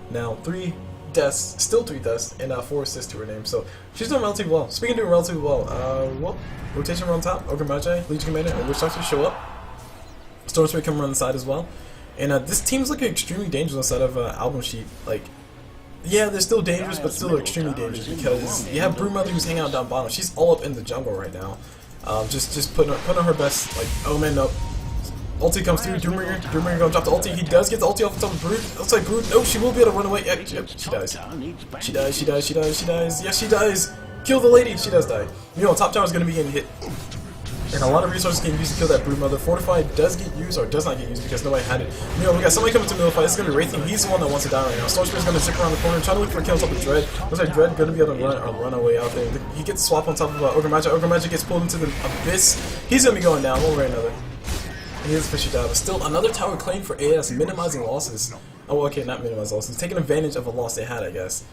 now, 3 deaths, still 3 deaths, and 4 assists to her name. So she's doing relatively well. Speaking of doing relatively well, rotation around top, Ogre Magi, Legion Commander, and Witch Doctor show up. Storm Spirit come around the side as well. And this team's looking extremely dangerous inside of AlbumSheet. Like, yeah, they're still dangerous, but still extremely dangerous because you have Broodmother who's hanging out down bottom. She's all up in the jungle right now. Just putting on her best. Like, oh man, no. Ulti comes through, Doombringer gonna drop the ulti. He does get the ulti off the top of Brood. Looks like Brood. No, she will be able to run away. Yep, she dies. She dies. Yes, she dies. Kill the lady. She does die. You know, top tower is gonna be getting hit. And a lot of resources getting used to kill that Broodmother. Fortify does get used, or does not get used because nobody had it. You know, we got somebody coming to middle fight. This is going to be Wraithing. He's the one that wants to die right now. Storm Spirit's going to zip around the corner, trying to look for a kill on top of Dread. Looks like Dread going to be able to run away out there. He gets swapped on top of Ogre Magic. Ogre Magic gets pulled into the abyss. He's going to be going down one way or another. He is a fishy die, but still another tower claim for AS, minimizing losses. Oh, okay, not minimize losses. Taking advantage of a loss they had, I guess.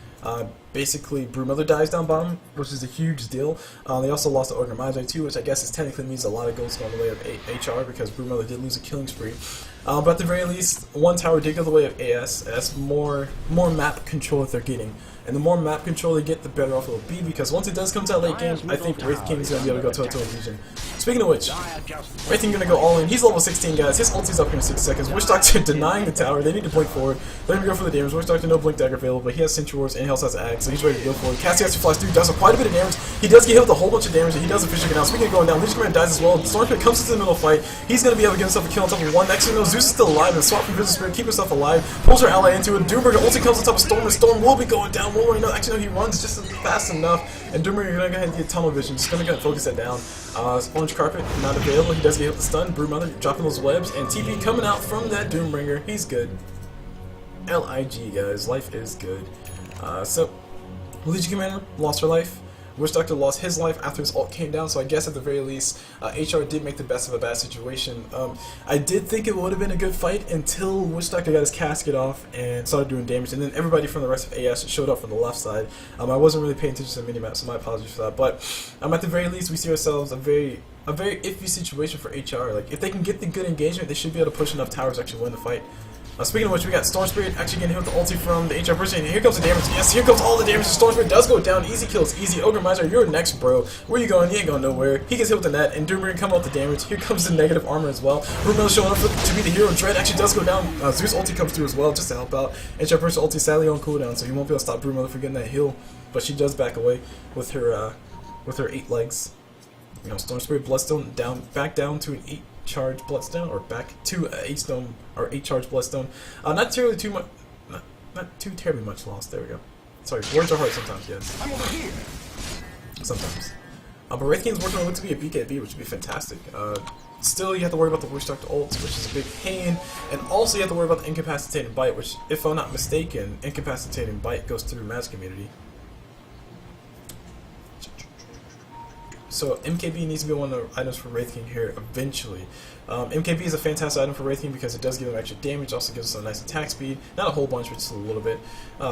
Basically, Broodmother dies down bottom, which is a huge deal. They also lost to Ogre Magi too, which I guess is technically means a lot of goals going the way of HR because Broodmother did lose a killing spree. But at the very least, one tower did go the way of AS. That's more map control that they're getting. And the more map control they get, the better off it will be, because once it does come to that late game, I think Wraith King is going to be able to go toe-to-toe with Legion. Speaking of which, Wraith King going to go all in. He's level 16, guys. His ulti's up here in 6 seconds. Witch Doctor denying the tower. They need to blink forward. They're going to go for the damage. Witch Doctor, no blink dagger available, but he has Sentry Wars and he also has Ag, so he's ready to go for it. Cassius flies through, does quite a bit of damage. He does get hit with a whole bunch of damage, and he does officially get down. Speaking of going down, Legion Commander dies as well. Storm Spirit comes into the middle of the fight. He's going to be able to get himself a kill on top of one. Next thing you know, Zeus is still alive, and swap from Visitor Spirit, keep himself alive, pulls her ally into it. Doombringer ulti comes on top of Storm, and Storm will be going down. Actually, no, he runs just fast enough, and Doombringer going to go ahead and get tunnel vision, just going to go ahead and focus that down. Orange Carpet, not available. He does get hit with the stun. Broodmother dropping those webs, and TP coming out from that Doombringer. He's good. LIG, guys. Life is good. So, Legion Commander lost her life. Witch Doctor lost his life after his ult came down, so I guess at the very least, HR did make the best of a bad situation. I did think it would have been a good fight until Witch Doctor got his casket off and started doing damage, and then everybody from the rest of AS showed up from the left side. I wasn't really paying attention to the minimap, so my apologies for that. But at the very least, we see ourselves a very iffy situation for HR. Like, if they can get the good engagement, they should be able to push enough towers to actually win the fight. Speaking of which, we got Storm Spirit actually getting hit with the ulti from the HR person, and here comes the damage. Yes, here comes all the damage. Storm Spirit does go down. Easy kills, easy. Ogre Magi, you're next, bro. Where you going? You ain't going nowhere. He gets hit with the net, and Doombringer come out with the damage. Here comes the negative armor as well. Rumel showing up to be the hero. Dread actually does go down. Zeus ulti comes through as well, just to help out. HR person ulti sadly on cooldown, so he won't be able to stop Broodmother from getting that heal. But she does back away with her 8 legs. You know, Storm Spirit Bloodstone back down to an 8 charge Bloodstone, or back to 8 stone or 8 charge Bloodstone. Not terribly too much, not too terribly much lost. There we go. Sorry, words are hard sometimes, yes. I'm over here. Sometimes. But Wraith King's working on it to be a BKB, which would be fantastic. Still, you have to worry about the Witch Doctor ults, which is a big pain, and also you have to worry about the Incapacitating Bite, which, if I'm not mistaken, Incapacitating Bite goes through Magic Immunity. So MKB needs to be one of the items for Wraith King here eventually. MKB is a fantastic item for Wraith King because it does give them extra damage, also gives us a nice attack speed. Not a whole bunch, but just a little bit.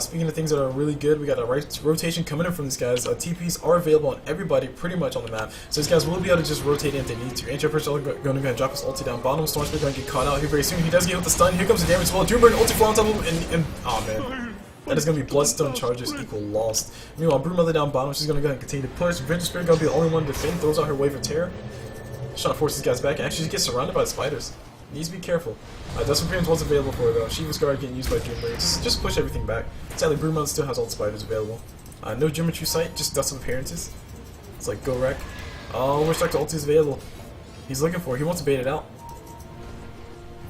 Speaking of things that are really good, we got a rotation coming in from these guys. TPs are available on everybody pretty much on the map. So these guys will be able to just rotate in if they need to. Anti Person going to go ahead and drop his ulti down bottom. Storm Spirit going to get caught out here very soon. He does get with the stun. Here comes the damage as well. Doombringer ulti fall on top of him, and oh man. That is going to be Bloodstone charges equal lost. Meanwhile, Broodmother down bottom, she's going to go ahead and continue to push. Venture Spirit going to be the only one to defend, throws out her Wave of Terror. She's trying to force these guys back, and actually gets surrounded by the spiders. Needs to be careful. Dust Appearance was available for her though. Shiva's Guard getting used by Doombringer. Just push everything back. Sadly, Broodmother still has all the spiders available. No Geometry Sight, just Dust of Appearances. It's like, go wreck. Oh, Witch Doctor ulti is available. He's looking for it. He wants to bait it out.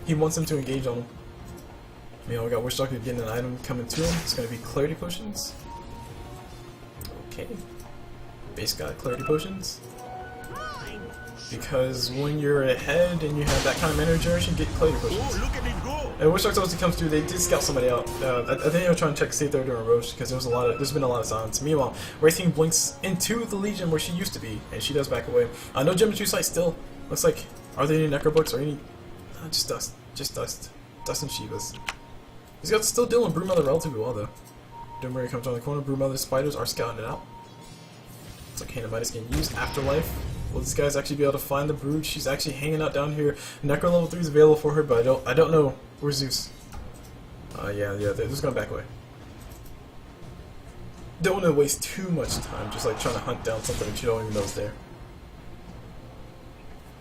He wants him to engage on him. You know, we got Witch Doctor getting an item coming to him. It's going to be Clarity Potions. Okay. Base got Clarity Potions. Because when you're ahead and you have that kind of mana generation, get Clarity Potions. And Witch Doctor also comes through, they did scout somebody out. I think they were trying to check to see if they were doing Roche, because there's been a lot of silence. Meanwhile, Wraith King blinks into the Legion where she used to be, and she does back away. No Geometry Sight still. Looks like, are there any Necrobooks or any... just dust. Just dust. Dust and Shivas. These guys still dealing with Broodmother relatively well though. Doombringer comes around the corner, Broodmother spiders are scouting it out. It's like Hand of Midas getting used. Afterlife. Will these guys actually be able to find the Brood? She's actually hanging out down here. Necro level 3 is available for her, but I don't know. Where's Zeus? Yeah, they're just going back away. Don't want to waste too much time just like trying to hunt down something that you don't even know is there.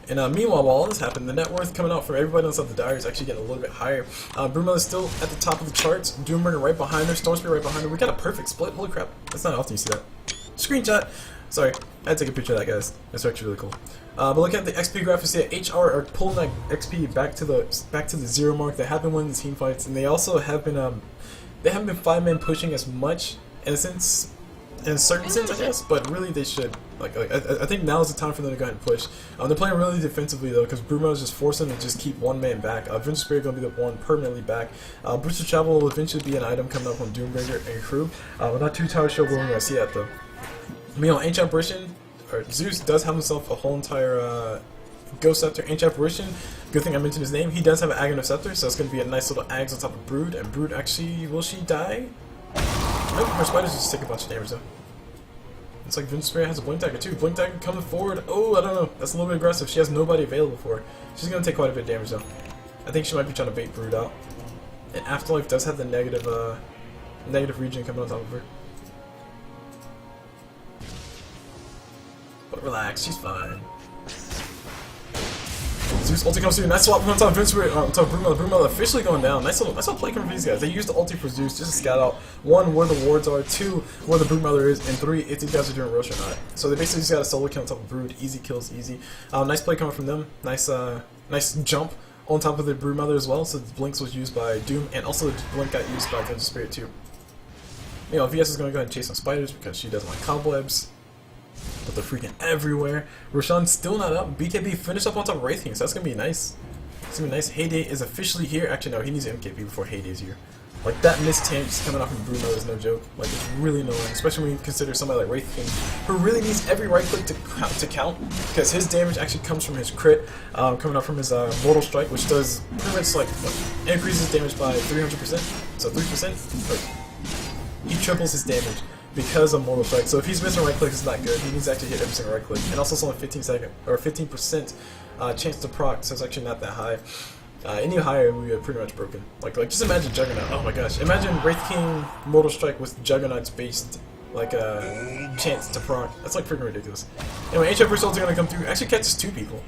And meanwhile, while all this happened, the net worth coming out for everybody inside the diary is actually getting a little bit higher. Broodmother's still at the top of the charts. Doombringer right behind her. Storm Spirit right behind her. We got a perfect split. Holy crap. That's not often you see that. Screenshot. Sorry. I had to take a picture of that, guys. That's actually really cool. But looking at the XP graph, you see that HR are pulling that XP back to the 0 mark. They have been winning the team fights, and they also have been they haven't been 5-man pushing as much. And since in certain sense, I guess, but really they should. I think now is the time for them to go ahead and push. They're playing really defensively though, because Bruma is just forcing them to just keep one man back. Venture Spirit going to be the one permanently back. Booster Travel will eventually be an item coming up on Doombringer and crew. We're not too entirely sure where we're going to see that though. Ancient Apparition, or Zeus does have himself a whole entire Ghost Scepter, Ancient Apparition. Good thing I mentioned his name. He does have an Aghanim Scepter, so it's going to be a nice little Ags on top of Brood. And Brood actually, will she die? Nope, her spiders just take a bunch of damage though. It's like Venture Spirit has a Blink Dagger too. Blink Dagger coming forward. Oh, I don't know. That's a little bit aggressive. She has nobody available for her. She's going to take quite a bit of damage though. I think she might be trying to bait Brood out. And Afterlife does have the negative region coming on top of her. But relax, she's fine. Zeus ulti comes through. Nice swap on top of Venture Spirit, on top of Bruma. Bruma officially going down. Nice little play coming from these guys. They used the ulti for Zeus just to scout out 1, where the wards are, 2, where the Brood Mother is, and 3, if these guys are doing Rosh or not. So they basically just got a solo kill on top of Brood. Easy kills, easy. Nice play coming from them. Nice jump on top of the Brood Mother as well. So the Blinks was used by Doom, and also the Blink got used by Venture Spirit too. VS is going to go ahead and chase some spiders because she doesn't like cobwebs. But they're freaking everywhere. Roshan's still not up. BKB finished up on top of Wraith King, so that's gonna be nice. It's gonna be nice. Heyday is officially here. Actually, no, he needs an MKB before Heyday's here. Like, that missed tank just coming off from Bruno is no joke. Like, it's really annoying, especially when you consider somebody like Wraith King, who really needs every right click to count, because his damage actually comes from his crit, coming up from his Mortal Strike, which does pretty much, like, increases damage by 300%, so 3%. He triples his damage because of Mortal Strike. So if he's missing right click, it's not good. He needs to actually hit every single right click. And also it's only 15% chance to proc, so it's actually not that high. Any higher we are pretty much broken. Like just imagine Juggernaut. Oh my gosh. Imagine Wraith King Mortal Strike with Juggernaut's based chance to proc. That's like freaking ridiculous. Anyway, HF results are gonna come through. Actually catches 2 people.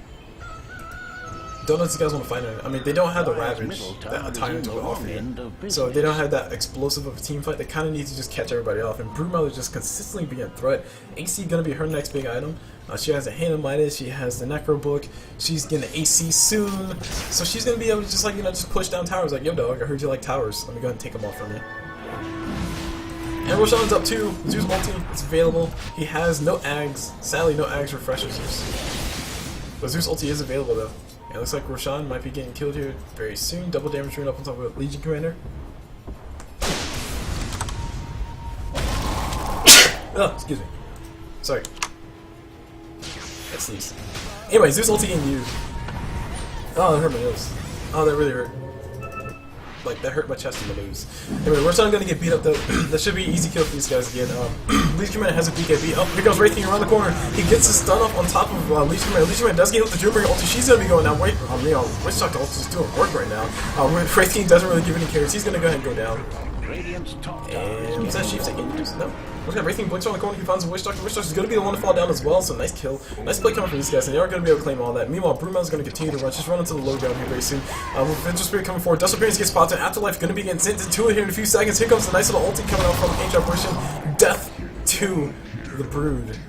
Don't know if these guys want to fight it. I mean, they don't have the Ravage that a Tyrant would offer you. So they don't have that explosive of a team fight. They kind of need to just catch everybody off. And Broodmother just consistently being a threat. AC going to be her next big item. She has a Hand of Midas. She has the Necro Book. She's getting the AC soon. So she's going to be able to just, like, just push down towers. Like, yo, dog, I heard you like towers. Let me go ahead and take them off from you. And Roshan's up too. Zeus ulti, it's available. He has no Ags. Sadly, no Ags refreshes Zeus. But Zeus ulti is available though. It looks like Roshan might be getting killed here very soon. Double damage rune up on top of Legion Commander. Oh, excuse me. Sorry. That's these. Anyway, Zeus ulti getting used. Oh, that hurt my nose. Oh, that really hurt. Like, that hurt my chest and my nose. Anyway, Roshan gonna get beat up though. That should be an easy kill for these guys again. Legion Commander has a BKB. Oh, here comes Wraith King around the corner. He gets his stun off on top of Legion Commander. Legion Commander does get hit with the Doombringer ulti. She's gonna be going down. Wait, Witch Doctor ulti is doing work right now. Wraith King doesn't really give any carries. He's gonna go ahead and go down. And what's that? Sheep's taking no. Look at Wraith King blinks around the corner. He finds a Witch Doctor. Witch Doctor's gonna be the one to fall down as well. So nice kill. Nice play coming from these guys, and they are gonna be able to claim all that. Meanwhile, Bruma's gonna continue to run. She's running to the low ground here very soon. With Venture Spirit coming forward. Dust Appearance gets spotted. Afterlife gonna be getting sent into it here in a few seconds. Here comes the nice little ulti coming out from Ancient Apparition. Death to the Brood.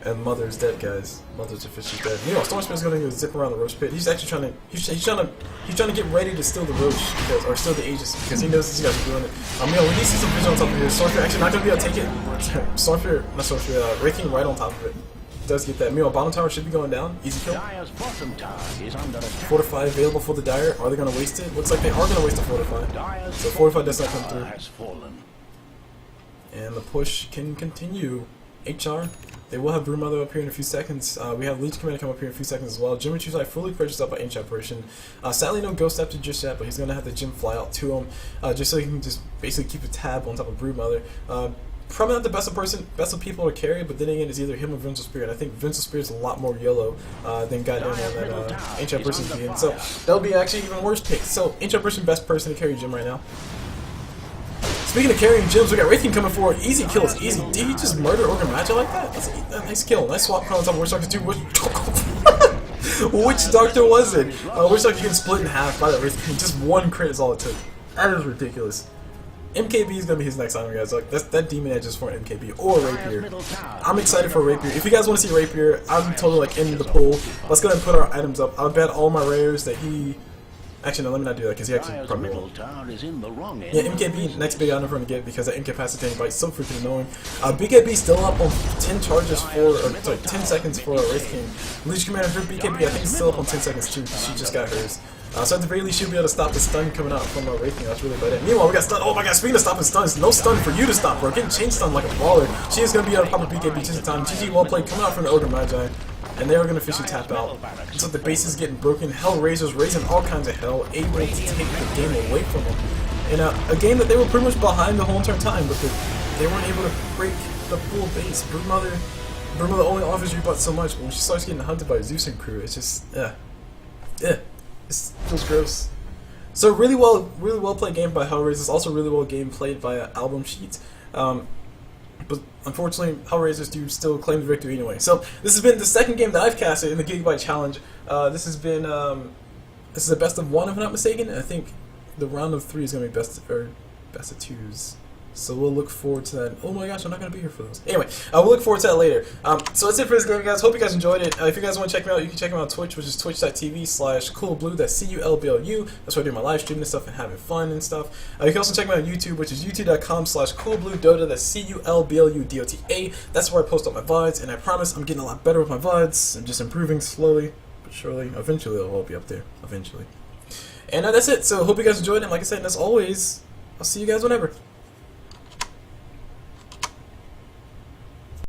And Mother's dead, guys. Mother's officially dead. Meanwhile, Storm Spirit's gonna go zip around the Roach pit. He's actually trying to get ready to steal the Roach or steal the Aegis because he knows these guys are doing it. We need to see some vision on top of here. Storm Spirit actually not gonna be able to take it. Storm Spirit, Wraith King right on top of it. Does get that. Meanwhile, bottom tower should be going down. Easy kill. Fortify available for the Dire. Are they gonna waste it? Looks like they are gonna waste a Fortify. So Fortify does not come through. And the push can continue. HR. They will have Broodmother up here in a few seconds. We have Leech Commander come up here in a few seconds as well. Gym and Choose fully purchased up by Ancient Apparition. Sadly, no Ghost Scepter just yet, but he's going to have the Gym fly out to him just so he can just basically keep a tab on top of Broodmother. Probably not the best of people to carry, but then again, it's either him or Venture Spirit. I think Venture Spirit's a lot more yellow than goddamn that Ancient Apparition's being. So that'll be actually even worse pick. So Ancient Apparition, best person to carry Gym right now. Speaking of carrying gyms, we got Wraith King coming forward. Easy kills, easy. Did he just murder Organ Magic like that? That's a nice kill. Nice swap on top of Witch Doctor 2. Which Doctor was it? Witch Doctor getting split in half by that Wraith King. Just one crit is all it took. That is ridiculous. MKB is going to be his next item, guys. Like, that Demon Edge is for an MKB or Rapier. I'm excited for Rapier. If you guys want to see Rapier, I'm totally like in the pool. Let's go ahead and put our items up. I'll bet all my rares that he Actually, no, let me not do that because he actually Dyer's probably middle won't. tower is in the wrong end. Yeah, MKB, next big item for him to get because that incapacitating bite is so freaking annoying. BKB still up on 10 charges for, or sorry, 10 seconds for Wraith King. Leech Commander for BKB, I think is still up on 10 seconds too. She just got hers. So at the very least, she'll be able to stop the stun coming out from Wraith King. That's really bad. Meanwhile, we got stun. Oh my god, speaking of stopping stuns, no stun for you to stop, bro. Getting chain stun like a baller. She is going to be able to pop a BKB just in time. GG, well played, coming out from the Ogre Magi. And they are going to officially tap out. So the base is getting broken. HellRaisers raising all kinds of hell, able to take the game away from them. In a game that they were pretty much behind the whole entire time, but they weren't able to break the full base. Broodmother only offers you but so much, but when she starts getting hunted by Zeus and crew, it's just, it feels gross. So really well played game by HellRaisers, also really well game played by AlbumSheet. But unfortunately, HellRaisers do still claim the victory anyway. So this has been the second game that I've casted in the Gigabyte Challenge. This has been this is a best of 1 if I'm not mistaken. I think the round of 3 is gonna be best of 2s. So we'll look forward to that. Oh my gosh, I'm not going to be here for those. Anyway, we'll look forward to that later. So that's it for this game, guys. Hope you guys enjoyed it. If you guys want to check me out, you can check me out on Twitch, which is twitch.tv/CulBlu. That's CulBlu. That's where I do my live streaming and stuff and having fun and stuff. You can also check me out on YouTube, which is youtube.com/CulBlu Dota. That's CulBluDota. That's where I post up my VODs, and I promise I'm getting a lot better with my VODs. I'm just improving slowly but surely. Eventually, I'll all be up there. Eventually. And that's it. So hope you guys enjoyed it. And like I said, and as always, I'll see you guys whenever.